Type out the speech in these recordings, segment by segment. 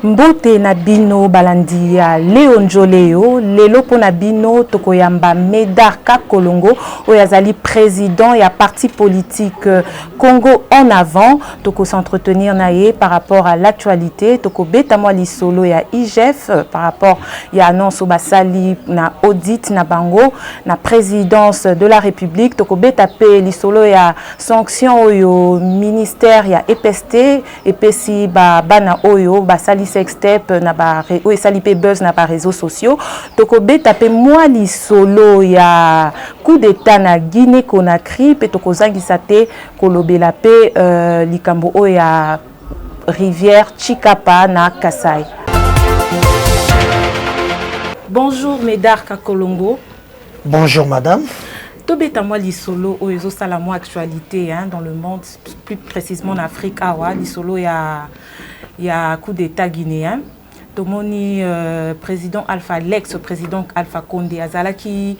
Mbote na bino balandi ya Léon Joleo, lelo po na bino tokoyamba Médard Kakolongo, oyazali président ya parti politique Congo en avant, toko s'entretenir naie par rapport à l'actualité, toko beta moi lisolo ya IGF par rapport ya annonce basali na audit na bango na présidence de la République, toko beta pe lisolo ya sanction oyo ministère ya EPST EPSI ba bana oyo basali sextep na ba o esali pe buzz na ba réseaux sociaux toko beta pe moi li solo ya coup d'état na Guinée Conakry pe toko zangisa te kolobela pe likambo o ya rivière Chikapa na Kasai. Bonjour Médard Kakolongo. Bonjour madame. Tobeta moi lisolo o ezo sala moi actualité hein, dans le monde, plus précisément en Afrique awa lisolo ya coup d'état guinéen. Tomoni président Alpha, l'ex-président Alpha Condé azala qui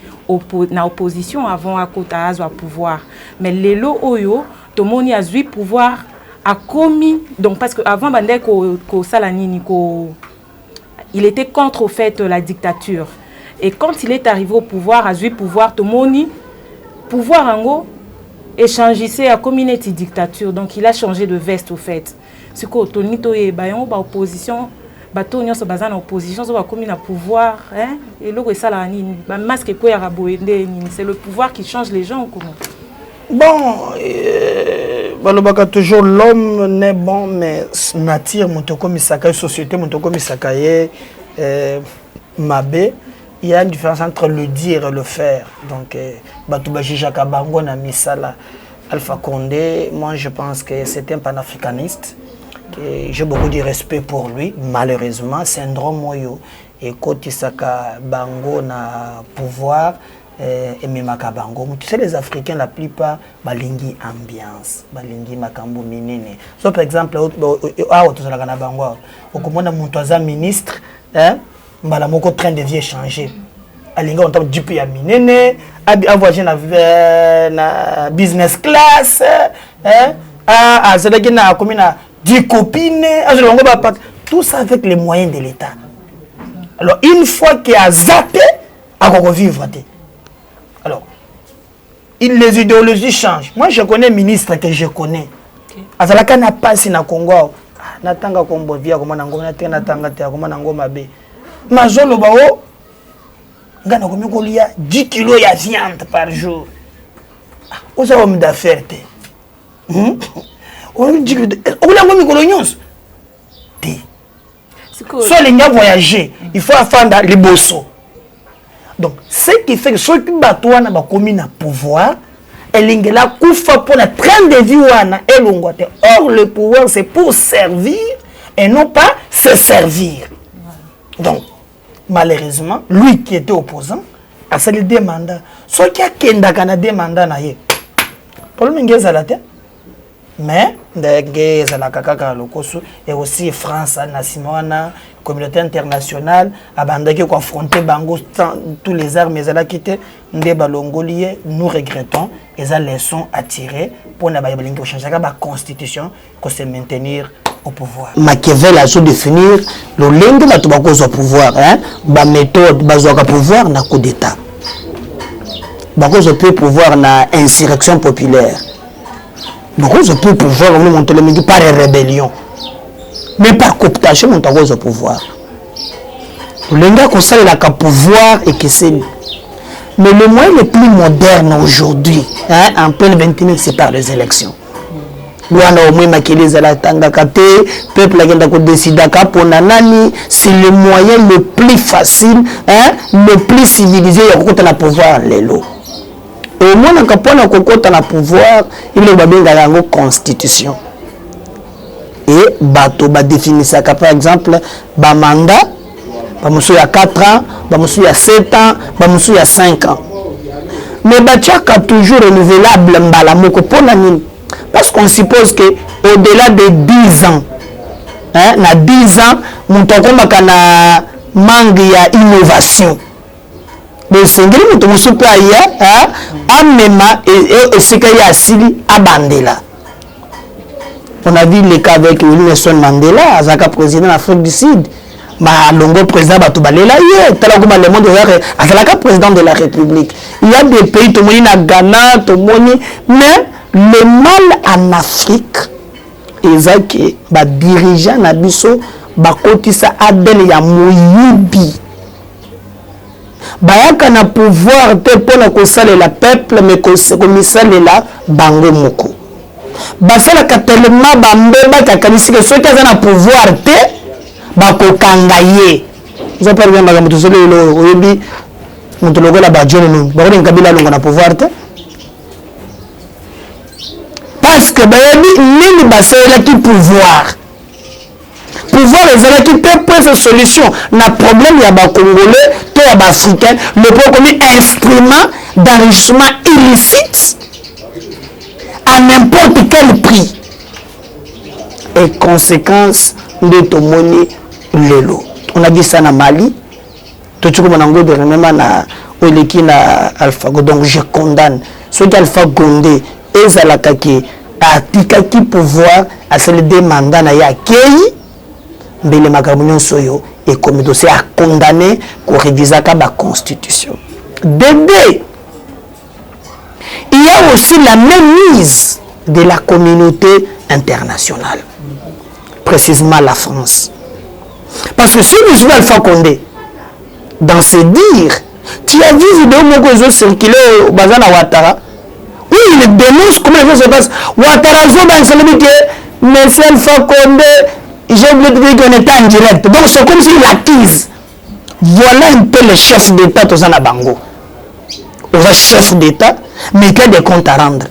na opposition avant à kota azwa pouvoir. Mais lelo oyo tomoni azui pouvoir a commis donc parce que avant bande ko sala nini ko il était contre au fait la dictature. Et quand il est arrivé au pouvoir azui pouvoir tomoni pouvoir ango échangissait à communauté dictature, donc il a changé de veste au fait. Ce que Tonito et Bayon ba opposition, Batonio se basant en opposition, so ba comme na pouvoir, hein, et le ça la ni ba masque ko ya raboende, c'est le pouvoir qui change les gens comment. Bon, balobaka toujours l'homme n'est bon mais nature mutoko misaka société mutoko misaka mabe. Il y a une différence entre le dire et le faire. Donc, Batoubaji Jacques Bango na misala Alpha Condé, moi je pense que c'est un panafricaniste. J'ai beaucoup de respect pour lui. Malheureusement, syndrome Moyo et Kotisaka Bango na pouvoir et Mimaka Bango. Tu sais, les Africains, la plupart, balingi ambiance, balingi makambo minene. So, par exemple, au ministre, hein? Mbala moko train de vie échanger alinga on t'a dit puis ya minene a voyager na business class hein a zedaki na comme na 10 copines azolongo ba tout ça avec les moyens de l'état. Alors une fois qu'il a zappé à revivre. Alors les idéologies changent. Moi je connais ministre que je connais azalaka na passe na Congo na tanga kombo via comme na ngoma na tena tanga te comme na ngoma be Mazolo bao, ngana komiko lia 10 kilos ya viande par jour. Oza homme d'affaires te. On dit que on a komiko nyons. Te. Soit les gars voyager, il faut affronter les bossos. Donc ce qui fait que ceux qui batouana ba komi na pouvoir, elingela kufa pour la train de vie wana elongwate. Or le pouvoir c'est pour servir et non pas se servir. Donc, malheureusement, lui qui était opposant, a sali des mandats. Ce qui a kenda kana des mandats na ye. Problème ngeza la tête. Mais ngeza la kakaka lokosu et aussi France na simona communauté internationale abandaki ko affronter bango tous les armes ezala quitté nde balongolié nous regrettons et a leçon à tirer pour na ba balingi changer ba constitution pour se maintenir au pouvoir. Machiavel a su définir le lenge la tubakozo au pouvoir hein ba méthode bazoka pouvoir na coup d'état. Bakozo peut pouvoir na insurrection populaire. Bakozo peut pouvoir on monter le midi par rébellion. Mais par cooptation on takozo au pouvoir. Le lenge ko ça la pouvoir et que c'est mais le moyen le plus moderne aujourd'hui hein en plein 21e c'est par les élections. Luana au moins makeleza la tanga kate peuple agenda ko décider ka pona nani c'est le moyen le plus facile hein le plus civilisé ya kokota na pouvoir lelo au moins na kapona kokota na pouvoir il ba benga yango constitution et bato ba définir ka par exemple ba mandat ba musu ya 4 ans ba musu ya 7 ans ba musu ya 5 ans mais ba tchaka toujours renouvelable mbala moko pona nini. Parce qu'on suppose que au-delà de 10 ans, hein, na 10 ans, nous avons na manque ya innovation. Mais c'est vrai que nous sommes pas hein, amema et ce qu'il y a asili abandela. On a vu le cas avec Nelson Mandela, Azaka président de l'Afrique du Sud. Longo président Batoubalela, le monde Azaka président de la République. Il y a des pays, tout le monde a Ghana, tout le monde, mais le mal en Afrique, c'est que les dirigeants Nabiso, bakotisa Aden ya Mouyubi. Bayaka na pouvoir te pona kosala la peuple, mais komisala la bango moko. Basala tellement bambeba kakanisi que ceux qui ont pouvoir te bako kangaye. Vous avez pas bien magambo tosolo lo oyebi mutu lokola ba jone no. Bako ngabila longo na pouvoir te. Parce que bayebi nini basala ki pouvoir. Pouvoir les qui peut prendre solution na problème ya ba congolais to ya ba africain le pot comme instrument d'enrichissement illicite à n'importe quel prix. Et conséquence de Tomoni Lelo. On a dit ça na Mali. Tout ce que on a dit dernièrement na Oleki na Alpha Go. Donc je condamne ce qu'Alpha Gondé et Zalakaki a tikaki pouvoir à se le demander na ya kei mbele makambo soyo et comme dossier a condamné qu'on révise la constitution. Bébé. Il y a aussi la mainmise de la communauté internationale, précisément la France. Parce que si nous jouons Alpha Condé, dans ses dires, tu as vu vidéo qui circulé au Bazan à Ouattara, où il dénonce comment les choses se passent. Ouattara mais c'est Alpha Condé, j'ai oublié de dire qu'on était en direct. Donc c'est comme s'il accuse. Voilà un peu le chef d'État de Zanabango. On va chef d'État, mais qui a des comptes à rendre.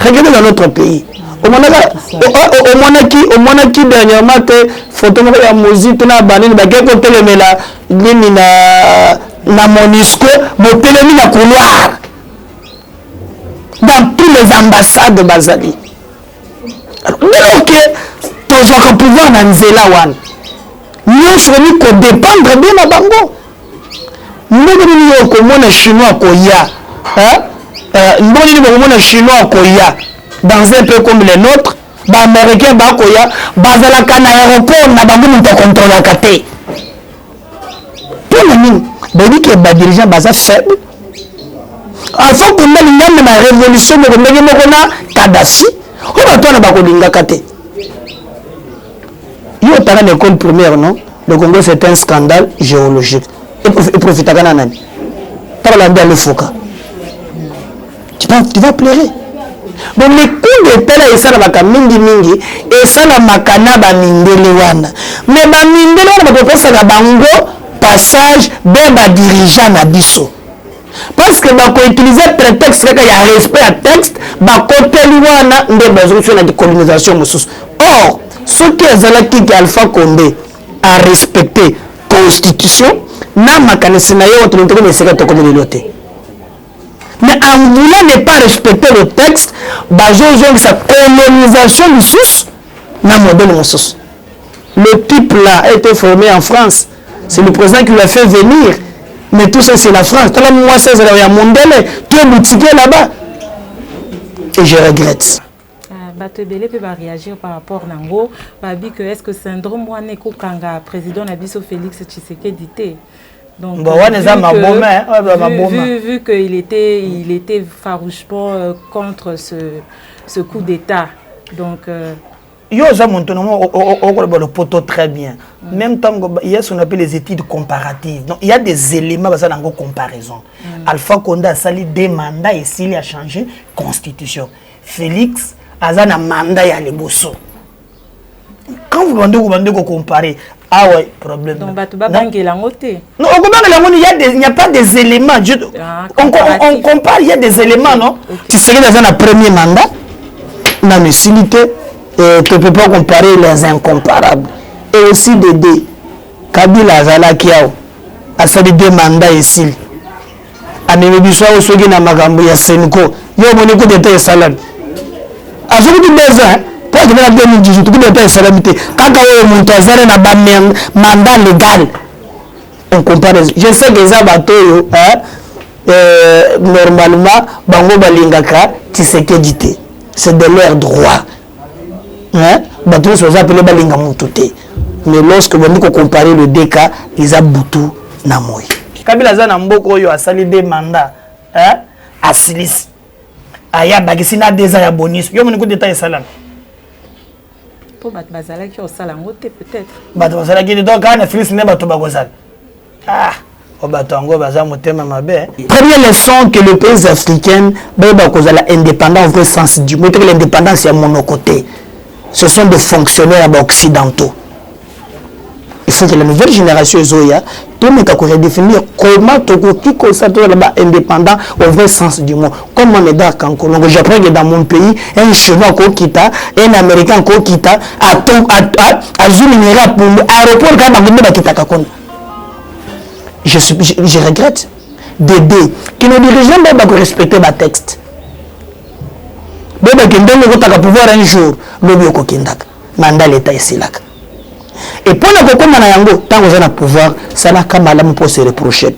Regardez dans notre pays. Au Monaki, dernièrement, que photo de la musique, na banane, bah quel côté le mela, na Monisco, mais télémi na couloir. Dans tous les ambassades de Bazali. Alors, ok, ton genre pouvoir dans Nzela wan. Nous sommes qu'on dépendre bien à Bango. Nous sommes comme chinois koya. Nous sommes chinois koya. Dans un peu comme les nôtres, les Américains bakoya, bazalaka na aéroport na bango muto contrôle la kate. Pour le mine, badi que ba dirigeant baza faible. Enfin qu'on a l'ingame na révolution de ndenge moko na Kadhafi, on va toi na bakolinga kate. Yo tana l'école primaire non, le Congo c'est un scandale géologique. Et profite à nani. Parle dans le foka. Tu vas pleurer. Donc les coups de telle et ça la mingi mingi et ça la makana ba mindele wana. Mais ba mindele wana ba pesa la bango passage de ba dirigeant na biso. Parce que ba ko utiliser prétexte que y a respect à texte, ba côté wana nde besoin sur la décolonisation mususu. Or, ce qui est zalaki ki Alpha Condé a respecté constitution na makana sinayo autre ne sera to comme l'autre. Mais en voulant ne pas respecter le texte, sa colonisation du sous, n'a modèle mon sous. Le type là a été formé en France. C'est le président qui l'a fait venir. Mais tout ça, c'est la France. Tout le monde, c'est la mondiale. Tout est boutiqué là-bas. Et je regrette. Batebele peut réagir par rapport à Nango. Que est-ce que syndrome Waneko Kanga, président Nabiso Félix Tshisekedi dit. Donc, vu qu'il était farouchement contre ce coup d'État. Donc, il y a le poteau très bien. Même temps, il y a ce qu'on appelle les études comparatives. Donc, il y a des éléments dans la comparaison. Alpha Condé a sali des mandats et s'il a changé constitution. Félix a un mandat et a bosso. Quand vous demandez de comparer, ah ouais, problème. Donc, non, il n'y a pas des éléments. On compare, il y a des éléments, non? Tu serais dans un premier mandat, dans les similitudes, tu ne peux pas comparer les incomparables. Et aussi des deux. Kabila Zala Kiao, a sali deux mandats ici. A Nemebiswa Osogi na Magambo ya Senko, yo moniko d'état et salam. A ce que tu besoin, pour que la 2018, tu peux être salamité. Quand on monte à Zara, on a mandat légal. On compare. Je sais que les bateaux, normalement, Bango Balingaka, tu sais que dit. C'est de leur droit. bato nyonso appelé balinga motu te. Mais lorsque vous comparez le deux cas, ils ont boutou na moi. Kabila za na mboko oyo asali des mandats, asilis. Aya bakisina 2 ans ya bonus. Yo moni ko détail salam. Pour bat bazala qui au salam peut-être. Bat bazala qui donc kana filis ne bato bagozala. Obatango baza motema mabe. Première leçon que le pays africain ba kozala indépendant au vrai sens du mot, que l'indépendance est monocoté. Ce sont des fonctionnaires occidentaux. Il faut que la nouvelle génération Zoya tout le monde redéfinir comment Tokoki constater là-bas indépendant au vrai sens du mot. Comme on est d'accord en j'apprends que dans mon pays, un Chinois qui quitte, un Américain qui quitte, à Zuminera pour l'aéroport quand je regrette d'aider que nos dirigeants doivent respecter ma texte. Donc, on va pouvoir un jour le biokokindak mandat l'état ici là. Et pour le moment, tant que vous avez pouvoir, ça n'a qu'à mal pour se reprocher.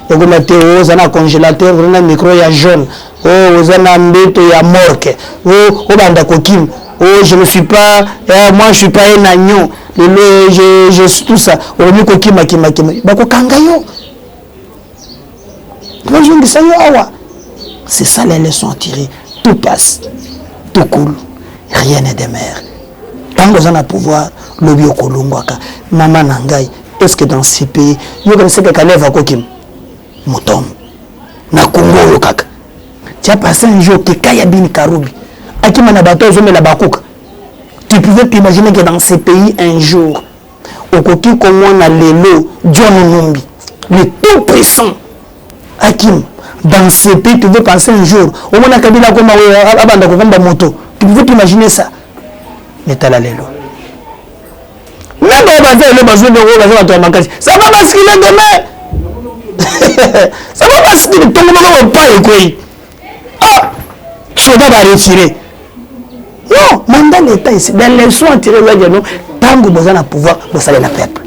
Vous avez un congélateur, vous avez un micro jaune, vous avez un mbéto ya morque, vous avez un coquille, je ne suis pas, moi je suis pas un agneau, je suis tout ça, vous avez un coquille, c'est ça les leçons à tirer. Tout passe, tout coule, rien n'est de mer. Tant que vous avez pouvoir, le biokolongwaka maman nangai est-ce que dans ces pays yo connaissez que kaleva kokim motom na Congo yo kaka tu as passé un jour que Kaya Bin Karoubi akima na bato zo mela bakuka tu pouvais t'imaginer que dans ces pays un jour okoki comme na lelo John Numbi le tout puissant akim dans ces pays tu veux passer un jour au mona kabila comme abanda ko komba moto tu pouvais t'imaginer ça mais t'as la lelo. Même ça va basculer demain. Ça va basculer. Tout le monde va pas écouter. Ah, soldat va retirer. Non, mandat l'État ici. Dans les leçons à tirer, tant que vous avez le pouvoir, vous allez le peuple.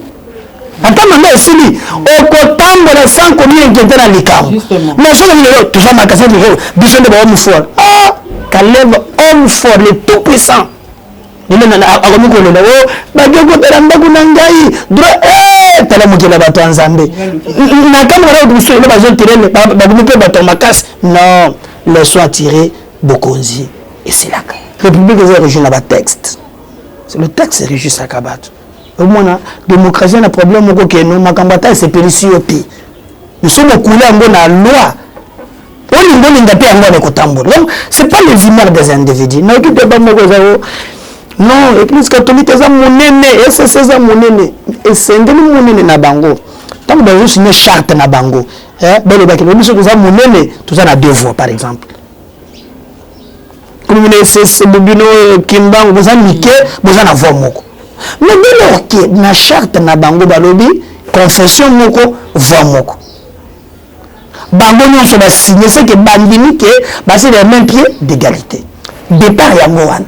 En tant que mandat ici, au côté de 100 communes qui étaient dans les camps. Mais je veux tout ça, ma cassette, besoin de l'homme fort. Ah, Caleb, homme fort, le tout puissant. Il y a un homme qui est là, il y a un homme qui est là, il y a un homme qui est là, non, laissons attirer Bokonzi et c'est là. La République est régie dans le texte. Le texte est régi à Kabat. Au moins, la démocratie a un problème, c'est périssi au pays. Nous sommes coulés dans la loi. Ce n'est pas les images des individus. Non, l'église catholique est monnaie, et c'est ça monnaie, et c'est un monnaie na bango. Tant que vous signez charte na bango, belle baki, nous sommes monnaie, tout ça na 2 voix par exemple. Comme vous c'est bobino kimbango, vous avez niqué, vous en avez moko. Mais dès lors que na charte na bango balobi, confession moko, voix moko. Bango non se va signer, c'est que bandini que, c'est les mêmes pieds d'égalité. Départ yangoan.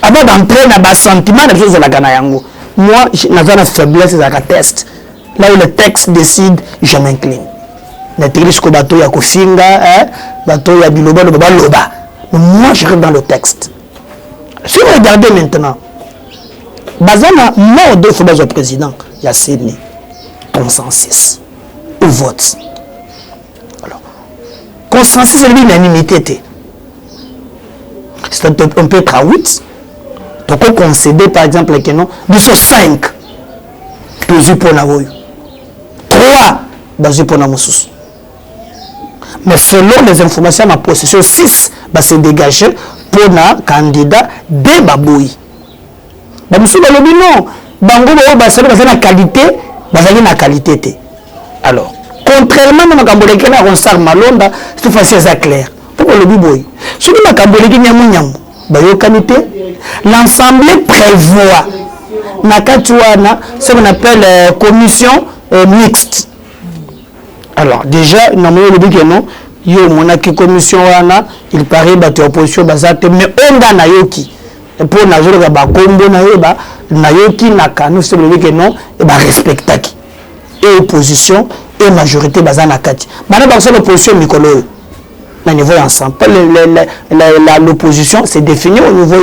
Avant d'entrer dans le sentiment de choses de la Ganayango, moi, j'ai une faiblesse de la test. Là où le texte décide, je m'incline. Le bateau ya kofinga, bateau ya biloba, loba. Moi, je rentre dans le texte. Si vous regardez maintenant, Bazana, mort de fois le président, il y a Sydney, consensus, au vote. Alors, consensus, c'est l'unanimité. C'est un peu être à 8. Donc, on concédait par exemple que non, nous sommes 5 pour la 3 pour la moussous. Mais selon les informations à ma possession, 6 va se dégager pour le candidat de Baboui. Monsieur Balobi non, Bango c'est la qualité, la qualité. Alors, contrairement à Makamboleke na Ronsar Malonda, cette fois-ci c'est clair. Pourquoi le Biboui? Ce qui Makamboleke Nyamunyam, qualité. L'Assemblée prévoit ce qu'on appelle commission mixte. Alors déjà, normalement, le but que non, il y a une commission, il paraît que l'opposition mais on a nayoki. Et pour nous, il y a un nayoki, nous sommes que non, et respecter et opposition et majorité bazana kati. Maintenant, dans l'opposition, Mikolo. au niveau ensemble. L'opposition c'est défini au niveau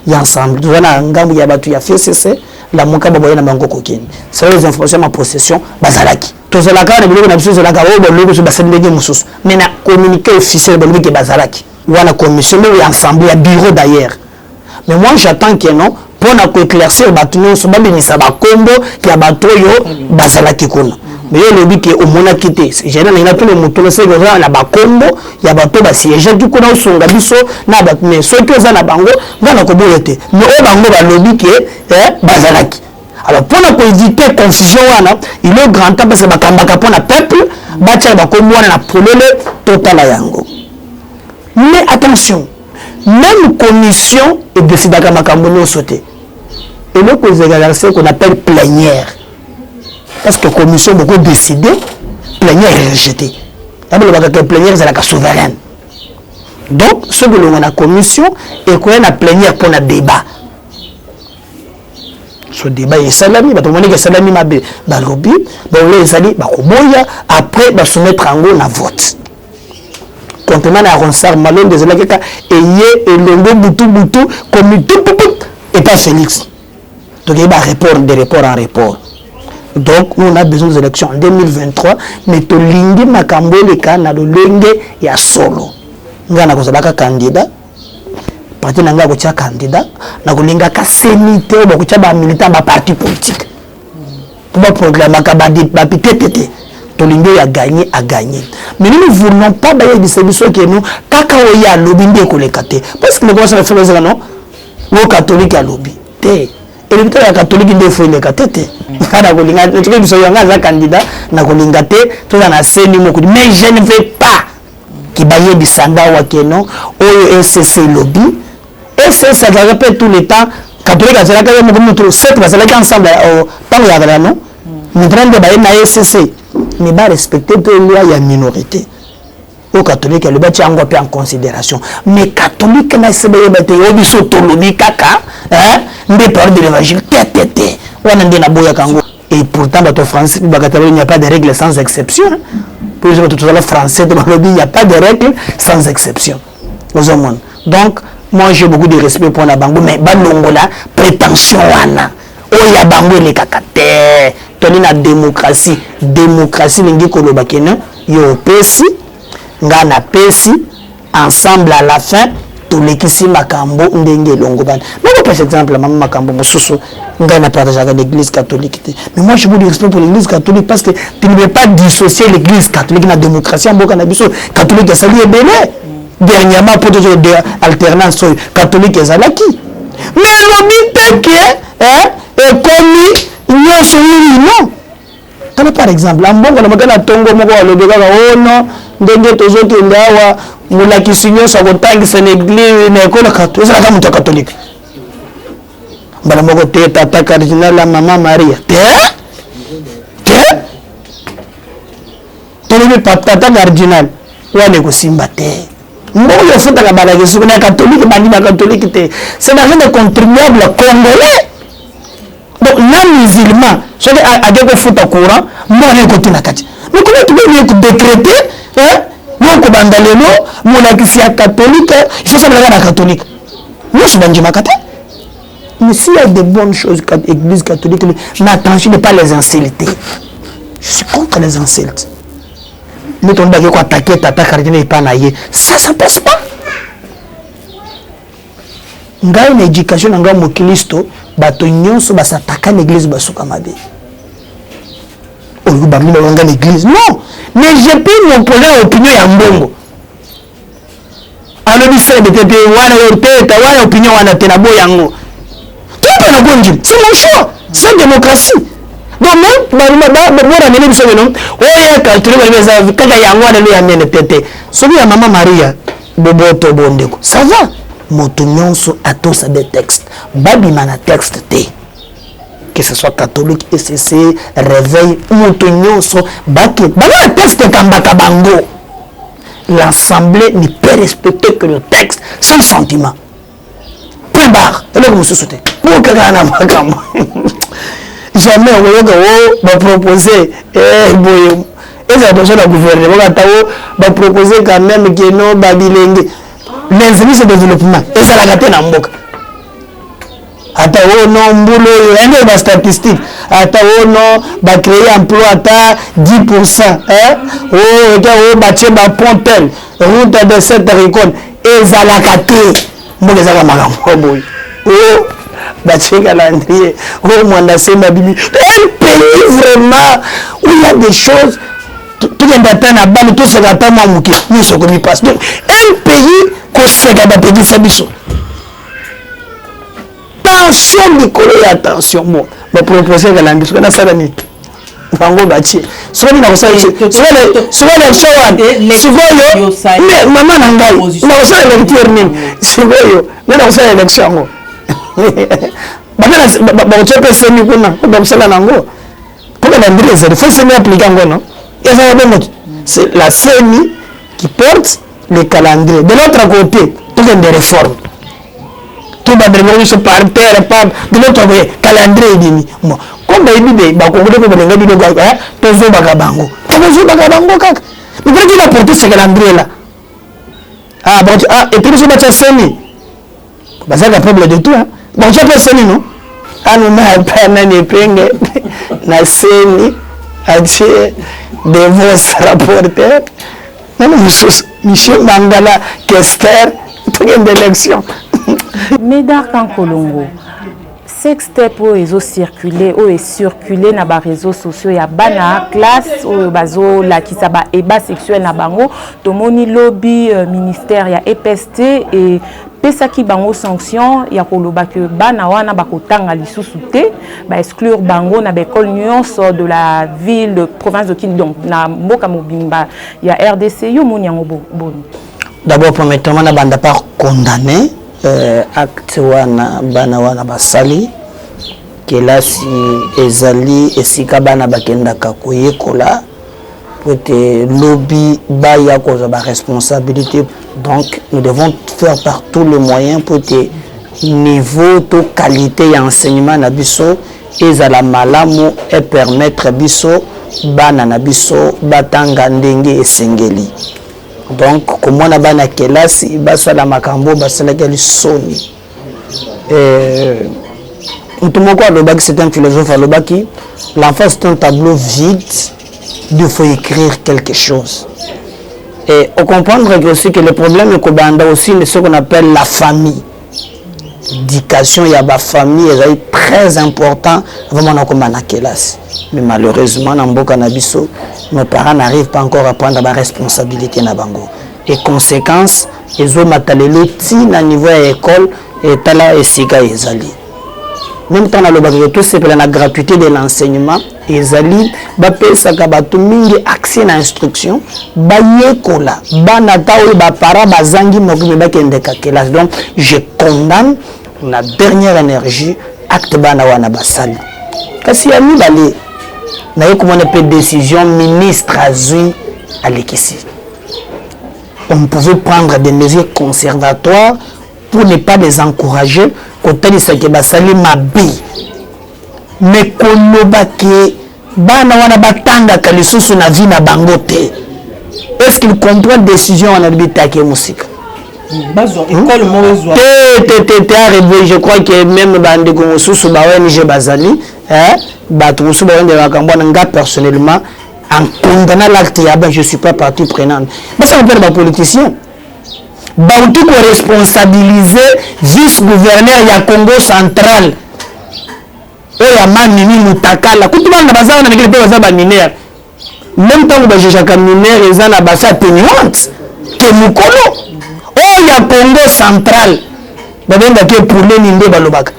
il y a ensemble. Nous avons un gamme il y a battu il y a fait c'est la moka baboya na bango kokeni. C'est les informations en possession bazalaki. Tous la carte de biloko na biso la carte au biloko so basendenge mususu. Mais na communiqué officiel biloko ke bazalaki. Ou la commission mais ensemble il y a bureau d'ailleurs. Mais moi j'attends que non pour na ko éclaircir batuno so babinisa ba kombo ya batoyo bazalaki kuna. Mais il dit que au mona quitté j'ai na tout le moto c'est que na ba kombo ya bato ba siège du kuna usonga biso na ba mais so que za na bango ngana ko boyete mais o bango ba lobby que bazalaki. Alors pour ne pas éviter confusion wana il est grand temps parce que ba kambaka pour na peuple ba tia ba kombo na polele total yango. Mais attention, même commission et décide à makambo no sauter. Et le c'est qu'on appelle plénière. Parce que la commission a beaucoup décidé, plénière est rejetée. La plénière, c'est la souveraine. Donc, ce que l'on a la commission, et qu'on a la plénière pour le débat. Ce débat est salami, tout le monde est salami, bah lobby, bah on les alliés, bah après, bah soumettre en gros la vote. Comptement à Ronsard, Malone, des élèves, et l'ongo boutou, comme tout, et pas Félix. Donc, il y a de report en report. Donc, nous on a besoin des élections en 2023, mais tout l'indi makambo le cas na l'enge ya solo. Nous avons un candidat, parti n'a pas candidat, nous avons un sémité, nous avons un militant, un parti politique. Pour le programme, tout l'indi a gagné, Mais nous ne voulons pas d'ailleurs des services que nous, kaka oya lobby ndé parce que nous commençons à faire ça non, nous catholiques à lobby. Et le temps catholique il faut les cathètes. Quand on regarde, nous sommes un candidat, nous avons gâté, tout dans la scène mais je ne veux pas qu'il y ait des sandales ou que non, ou SCC lobby. Et ça répète tout le temps. Catholique, c'est la même chose. Cette va s'aller ensemble tant il y a non. Nous train de bailler na SCC, mais pas respecter peu loi il y a minorité. Au catholique le bâti en considération. Mais catholique na se bailler bâti au biso to lobby kaka, hein? Des paroles de l'évangile, et pourtant, dans le français, il n'y a pas de règles sans exception. Pour les autres, français, il n'y a pas de règles sans exception. Donc, moi j'ai beaucoup de respect pour la bango, mais la prétention, oh, il y a bango les kakate, toni la démocratie, l'ingi kolobakena, yo pesi, ngana pesi, ensemble à la fin. Tous les qui sont makambo ndenge longo ban. Mais par exemple maman makambo mosusu ngana partage avec l'église catholique. Mais moi je veux du respect pour l'église catholique parce que tu ne veux pas dissocier l'église catholique de la démocratie en boka na biso catholique ça lui est belé. Dernièrement pour toujours alternance catholique ezalaki. Mais l'obité que est commis non. Comme par exemple en bongo na makana tongo moko alobeka oh non ndenge tozo kendawa mula kisinyo sa kotangisa na église na école catholique ça comme catholique bala moko te tata cardinal la maman Maria te le tata cardinal wane ko simba te mboyo futa ka bala kisu na catholique bandi na catholique te c'est l'argent des contribuables congolais. Donc les musulmans ceux qui a des foot au courant moi les côté na kati mais comment tu peux décréter non ko bandalelo mon akisia catholique je sais pas la catholique moi je suis bandima kata mais s'il y a de bonnes choses église catholique mais attention de pas les insulter. Je suis contre les insultes. Mais ton bagage quoi attaquer tata cardinal et pas naïe ça passe pas. Ngai na éducation nga mo Kristo bato nyonso basataka l'église basuka mabe. Oyo ba mino nga l'église. Non, mais j'ai pu m'opposer à l'opinion ya mbongo. Alors il s'est bête wana yorteta wana opinion wana tena boyango. Tout est bon Dieu, c'est mon choix, c'est la démocratie. Donc même ba nene biso non. Oya catholique ba beza kaka yango wana le ya mene tete. Sobi ya maman Maria boboto bondeko. Ça va. Moto nyonso a tous des textes. Babi mana texte te. Que ce soit catholique, SCC, réveil, moto nyonso baki. Bala texte kambaka bango. L'assemblée ne peut respecter que le texte sans sentiment. Point barre. Et là, vous me souhaitez. Pour que l'on a jamais on va proposer Et ça attention au gouvernement, va proposer quand même que non, babilenge. Les services de développement, et ça l'a gâté dans le monde. Ata non mbulo yende ba statistique ata non ba créer emploi ata 10% ba tie ba pontel route de cette récolte ezalakate mboka ezaka makambo boy ba tie calendrier mwanda sema bibi un pays vraiment où il y a des choses tout est d'attendre à bas tout se gata mamuki ni ce que passe donc un pays ko se gata petit sabiso attention Nicolas, attention bon mais proposer que l'ambition qu'on a ça l'année vango bâti soit ni na ça soit l'élection mais maman nangai na ça l'élection ni soit mais na ça l'élection ba tu peux se ni kuna ba msala nango pour que l'andré ça faut se mettre appliquer ngo non et ça va bien c'est la CENI qui porte le calendrier de l'autre côté tout des réformes tout va devenir ce par terre par de l'autre côté calendrier dini bon comme il dit ba ko ngode ko benga bi do ga to zo ba bango kaka mais quand il a porté ce calendrier là ah bon et puis je vais seni bah ça le problème de tout hein bon je peux seni non ah non mais pas na ni penge na seni ache de vos rapporteurs non monsieur Mangala Kester pour une élection. Médard Kankolongo, sextape oyo circulé na ba réseaux sociaux ya bana classe oyo bazo la kisaba eba sexuel na bango tomoni lobby ministère ya EPST et pesaki bango sanction ya koloba que bana wana bakotanga lisusu te ba exclure bango na école nyonso de la ville de province de Kin donc na mboka mobimba ya RDC yo moni yango boni. D'abord premièrement na banda par condamné acte wana bana wana basali kelasi ezali esika bana bakendaka koyekola pote lobby baya koza ba responsabilité donc nous devons faire par tous les moyens pour que niveau to qualité ya enseignement na biso ezala malamu et permettre biso bana na biso batanga ndenge esengeli. Donc, comme on a bana kelasi, baso la makambo, baso la soni. C'est un philosophe à l'obaki. L'enfant c'est un tableau vide, il faut écrire quelque chose. Et on comprend aussi que le problème est aussi ce qu'on appelle la famille. L'éducation, il y a la famille, est très important vraiment comme on a kelasi. Mais malheureusement, dans le Canabiso, nos parents n'arrivent pas encore à prendre la responsabilité na bango. Et conséquence, ils ont matalelo ti na niveau de l'école et tala esika ezali. Même temps, le tout c'est la gratuité de l'enseignement. Ezali, bapesa kabatu mingi accès na instruction, bayekola, banata ou bapara bazangi mokume bakendeka kelas. Donc, je condamne la dernière énergie acte bana wana basali. Kasi ya mi bale na comment on appelle décision ministre azui à l'équisi. On pouvait prendre des mesures conservatoires pour ne pas les encourager quand il s'agit de basali mabi. Mais kolobake bana wana batanga kalisusu na vie na bangote. Est-ce qu'il comprend décision en arbitre ke musique? École mauvaise arrivé, je crois que même bande comme sous ba ONG bazali battu sous ba ONG personnellement en condamnant l'acte je suis pas partie prenante. Mais ça appelle les politiciens. Bantu ko responsabiliser vice-gouverneur ya Congo central. Oya manini mutakala kutuba na bazana na ngile pe bazaba mineur. Même temps que j'ai comme mineur ezana basa tenante que mukolo il y a Congo central. Pour les Ninde Balobak.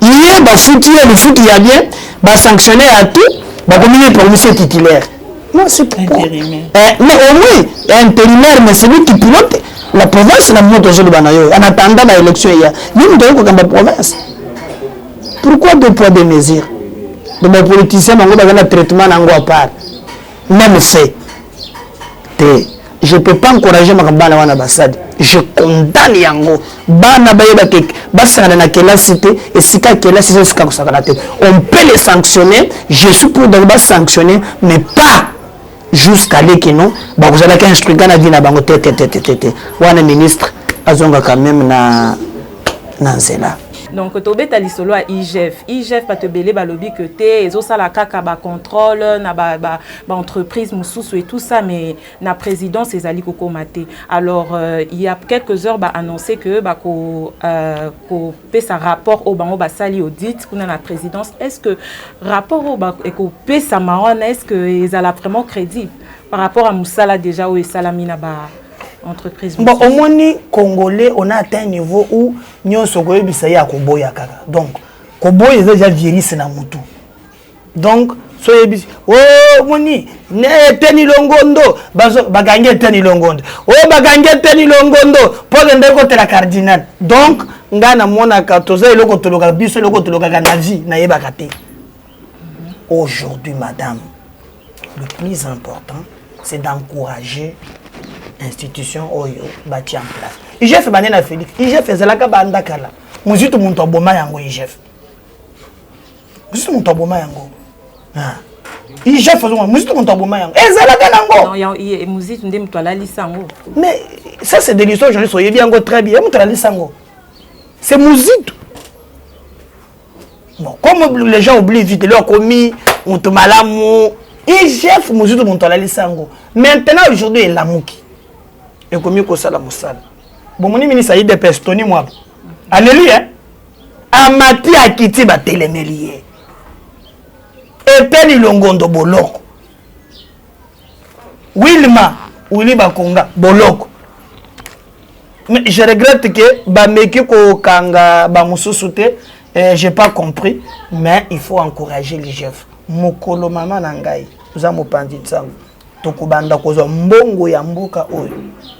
Il y a le foot, il y a bien, sanctionner à tout, communiquer pour monsieur titulaire. Non, c'est pas. Mais au moins, intérimaire, mais c'est lui qui pilote la province, la moto de Banayo. En attendant l'élection, il y a une province. Pourquoi deux poids deux mesures? De mes politiciens, on a un traitement à part. Même fait. je peux pas encourager ma bana wana basadi. Je condamne yango. Bana bayeba ke basana na kelasi te et sika kelasi c'est sika kosakana te. On peut les sanctionner, je suis pour d'abord sanctionner mais pas jusqu'à aller que non, bah vous allez instruire na vie na bango te. Wana ministre azonga quand même na nzela. Donc tobeta lisolo à IGF pas te belé balobi que té ezo sala kaka ba contrôle na ba entreprise mususu et tout ça mais na présidence ezali kokomate. Alors il y a quelques heures ba annoncé que ba ko pesa rapport au bango ba sali audit kuna na présidence. Est-ce que rapport au ba ko pesa mawana est-ce que ezala vraiment crédible par rapport à musala déjà ou salamina ba entreprise. Bon, au moins, Congolais, on a atteint un niveau où nous sommes ya koboya kaka. Donc, koboya est déjà virus na mutu. Donc, soyez bis. Oh, moni, ne teni longondo, bagange teni longondo. Oh, bagange teni longondo, pour que ndeko la cardinal. Donc, ngana mona katoza eloko toloka biso eloko toloka na vie na yeba kate. Aujourd'hui, madame, le plus important, c'est d'encourager institution oyo bâti en place. IGF banena Félix. IGF ezalaka banda kala. Muzitu muntu aboma yango IGF. Muzitu muntu aboma yango. Ah. IGF muzitu muntu aboma yango. Ezalaka nango. Non, muzitu ndé mutu alali sango. Mais ça c'est de l'histoire je soyez bien très bien. Mutu alali sango. C'est muzitu. Bon, comme les gens oublient vite leur commis mutu malamu IGF muzitu muntu alali sango. Maintenant aujourd'hui il lamuki. Et comme il y a moussala. Bon, mon ministre a eu des pestoni, moi. Alléluia. Amati akiti ba telemelier. Et peni longondo boloko. Wilma, Willy Bakonga, boloko. Mais je regrette que Bameki ko kanga bamususute, j'ai pas compris. Mais il faut encourager les chefs. Mokolo mama nangai. Vous avez pandi tsango. Tokubanda kozo mbongo ya mboka oyo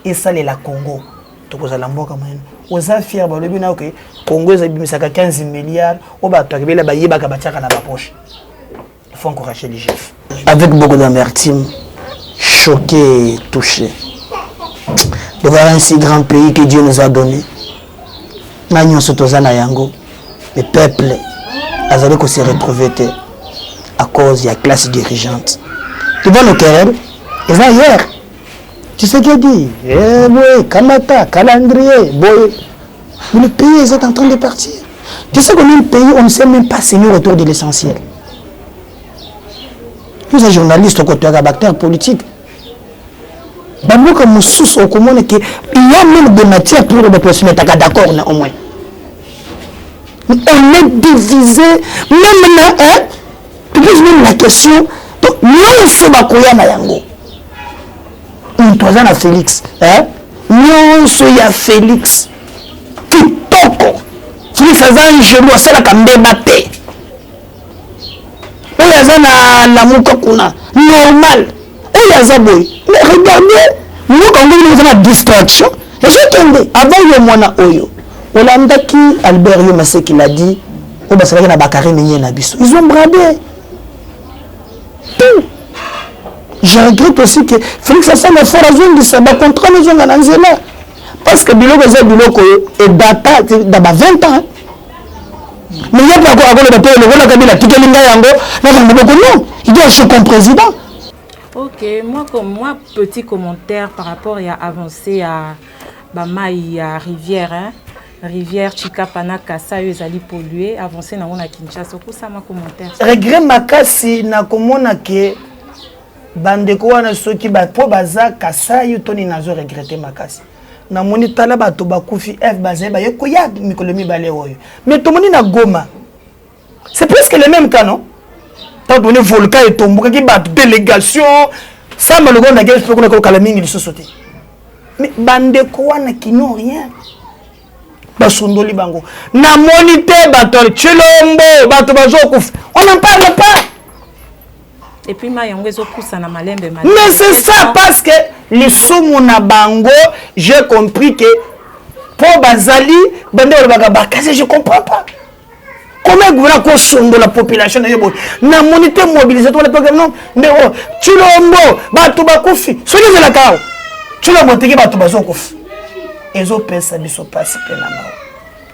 esalela Congo tokozala mboka moyenne oza fier balobi na okay Congo ezabimisaka 15 milliards o bato akebela bayebaka batiaka na ba poche. Il faut encourager les chefs avec beaucoup d'amertume, choqué, touché de voir un si grand pays que Dieu nous a donné. Nanyo sotozana yango le peuple azali ko se retrouver à cause de la classe dirigeante. Tu vois nos querelles. Et ça hier, tu sais qu'il dit, boy, Kamata, calendrier, boy. Mais le pays est en train de partir. Tu sais qu'on est un pays, on ne sait même pas s'il nous autour de l'essentiel. Nous sommes journalistes au côté d'acteurs politiques. Comme sous au commun, il y a même des matières pour le personnes d'accord au moins. On est divisé, même là, hein, tu poses même la question, nous sommes à Koya Mayango. Toi, Félix, hein? Nous sommes à Félix. Kitoko. Félix, c'est un genou, c'est la Kambébate. Il y a la Moukakuna. Normal. Il y a Zaboy. Mais regardez, nous, quand nous avons une distraction, et je tombé. Avant le mois Oyo, Olandaki, Albert Yomassé qui l'a dit, ils ont bradé. Tout. Je regrette aussi que Félix a fait l'effort à zone de ça, contre les gens en Anzela. Parce que Biloko est data d'abord 20 ans. Mais il n'y a pas encore le papier, le rôle de la Tikelinga Yango, non, il doit être comme président. Ok, moi, petit commentaire par rapport à avancer à Bamaï, à Rivière, hein. Rivière Chikapana Kasa ezali pollué avancé na ngona Kinshasa ko sama commentaire regret makasi na komona ke bandeko wana soki ba po baza Kasa yutoni nazo regretter makasi na moni tala bato bakufi F bazé ba yeko ya mikolo mibale oyo mais to moni na Goma c'est presque le même cas non tant donné volcan et tomboka ki ba délégation ça malgré na guerre peut ko kala mingi société mais bandeko wana qui n'ont rien basundoli bango na monité bato chilombo bato bazokufa on n'en parle pas et puis mayongo ezopoussa na malembe mais c'est ça parce que les somo na bango j'ai compris que pour bazali bande ba bakase je comprends pas comment gouvernement ko sondo la population na monité mobilisatoire le programme non mais chilombo bato bakufi soki la kao tu la moteki bato bazokufa ezopesa biso pasi pe na mao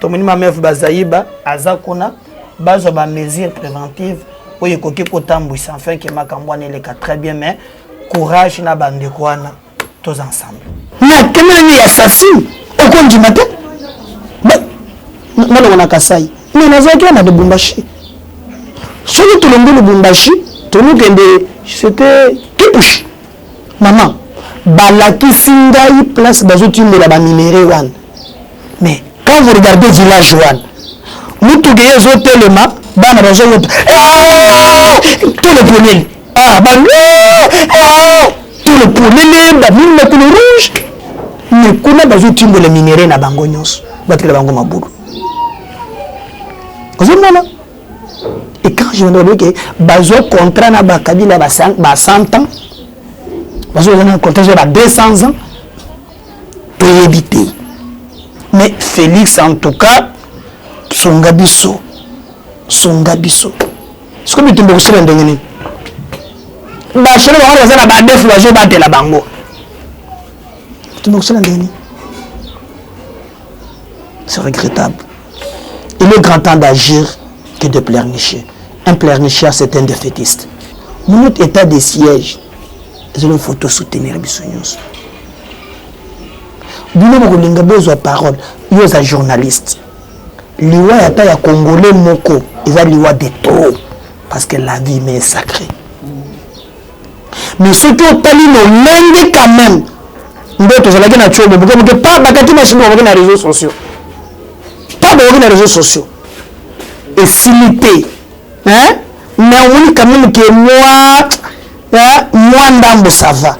tomoni mamefu bazayiba aza kuna bazwa ba mesures préventives oyo ekoki kotambwisa enfin ke makambo wana eleka très bien mais courage na bandeko wana tous ensemble na kemeni ya assassin okondima te nalongo na Kasai mais nazalaki na Lubumbashi soki tolongi Lubumbashi tolokende c'était Kipushi maman balakisi ngai place bazotimbola baminere wana mais quand vous regardez village wana mutuke ezotelema bana bazowota tout le polele tout le polele baminakolo rouge mais kuna bazotimbola minere na bango nyonso batikela bango mabulu ozomona et quand je me dis que bazo contrat na bakabila ba 100 ans bazo na contrat ba 200 ans pour éviter mais Félix en tout cas songa biso ce que bitumba kusela ndengene ba chere ba wana na ba def bazo batela bango bitumba kusela ndengene c'est regrettable. Il est grand temps d'agir que de pleurnicher. Un pleurnicheur, c'est un défaitiste. Notre état de siège, c'est une photo soutenir Bissonios. Bino Mokolinga besoin parole, il y a un journaliste. Liwa yata ya Congolais moko, il a liwa de trop parce que la vie est sacrée. Mais surtout au talino l'ende quand même. Ndoto zalaki na chobo, porque pas bakati machine on na réseaux sociaux. Pas de réseaux sociaux. Et silité. Hein? Mais on dit quand même que moi ndambo ça va.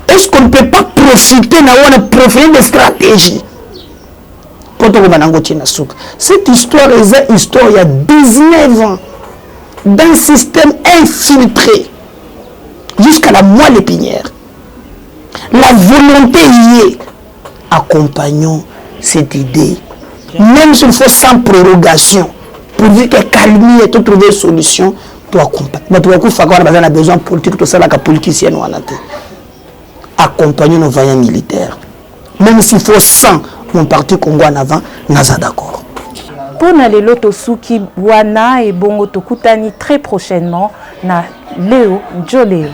Est-ce qu'on ne peut pas profiter de stratégie? Cette histoire est une histoire il y a 19 ans d'un système infiltré jusqu'à la moelle épinière. La volonté y est. Accompagnons cette idée. Même s'il faut sans prorogation, pour dire que calmer et trouver une solution pour accompagner. Mais tout coup, on a besoin de politique, tout ça, la politicien ou accompagner nos vaillants militaires. Même s'il faut 100, mon parti Congo en avant, nous sommes d'accord. Pour les loto Suki, Wana et Bongo Tokutani très prochainement, na Léo Joléo.